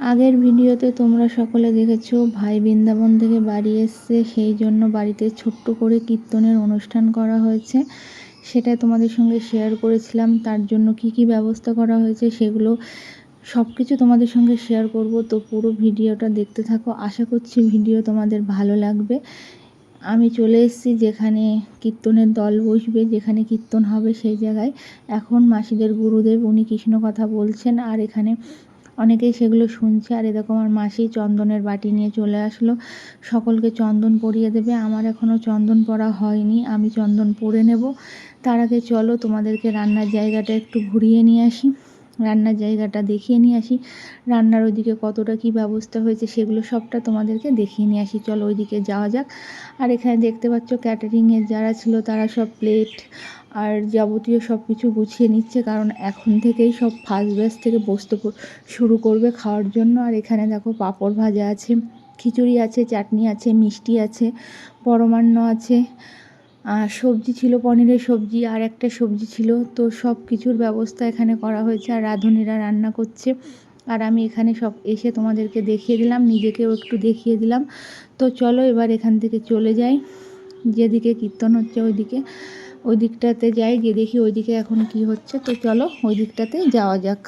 আগের ভিডিওতে তোমরা সকলে দেখেছো ভাই বৃন্দাবন থেকে বাড়ি এসছে, সেই জন্য বাড়িতে ছোট্ট করে কীর্তনের অনুষ্ঠান করা হয়েছে। সেটা তোমাদের সঙ্গে শেয়ার করেছিলাম। তার জন্য কি কি ব্যবস্থা করা হয়েছে সেগুলো সব কিছু তোমাদের সঙ্গে শেয়ার করব। তো পুরো ভিডিওটা দেখতে থাকো, আশা করছি ভিডিও তোমাদের ভালো লাগবে। আমি চলে এসেছি যেখানে কীর্তনের দল বসবে, যেখানে কীর্তন হবে সেই জায়গায়। এখন মাসিদের গুরুদেব উনি কৃষ্ণ কথা বলছেন, আর এখানে অনেকেই সেগুলো শুনছে। আর এরকম আমার মাসি চন্দনের বাটি নিয়ে চলে আসলো, সকলকে চন্দন পরিয়ে দেবে। আমার এখনও চন্দন পরা হয়নি, আমি চন্দন পরে নেব। তার আগে চলো তোমাদেরকে রান্নার জায়গাটা একটু ঘুরিয়ে নিয়ে আসি, রান্নার জায়গাটা দেখিয়ে নিয়ে আসি। রান্নার ওইদিকে কতটা কি ব্যবস্থা হয়েছে সেগুলো সবটা তোমাদেরকে দেখিয়ে নিয়ে আসি। চলো ওইদিকে যাওয়া যাক। আর এখানে দেখতে পাচ্ছ ক্যাটারিংয়ের যারা ছিল তারা সব প্লেট আর যাবতীয় সব কিছু গুছিয়ে নিচ্ছে, কারণ এখন থেকেই সব ফার্স্ট ব্যাচ থেকে বসতে শুরু করবে খাওয়ার জন্য। আর এখানে দেখো পাঁপড় ভাজা আছে, খিচুড়ি আছে, চাটনি আছে, মিষ্টি আছে, পরমান্ন আছে, আর সবজি ছিল, পনিরের সবজি, আর একটা সবজি ছিল। তো সব কিছুর ব্যবস্থা এখানে করা হয়েছে, আর রাঁধুনিরা রান্না করছে। আর আমি এখানে সব এসে তোমাদেরকে দেখিয়ে দিলাম, নিজেকেও একটু দেখিয়ে দিলাম। তো চলো এবার এখান থেকে চলে যাই, যেদিকে কীর্তন হচ্ছে ওই দিকটাতে যাই, গিয়ে দেখি ওইদিকে এখন কি হচ্ছে। তো চলো ওই দিকটাতে যাওয়া যাক।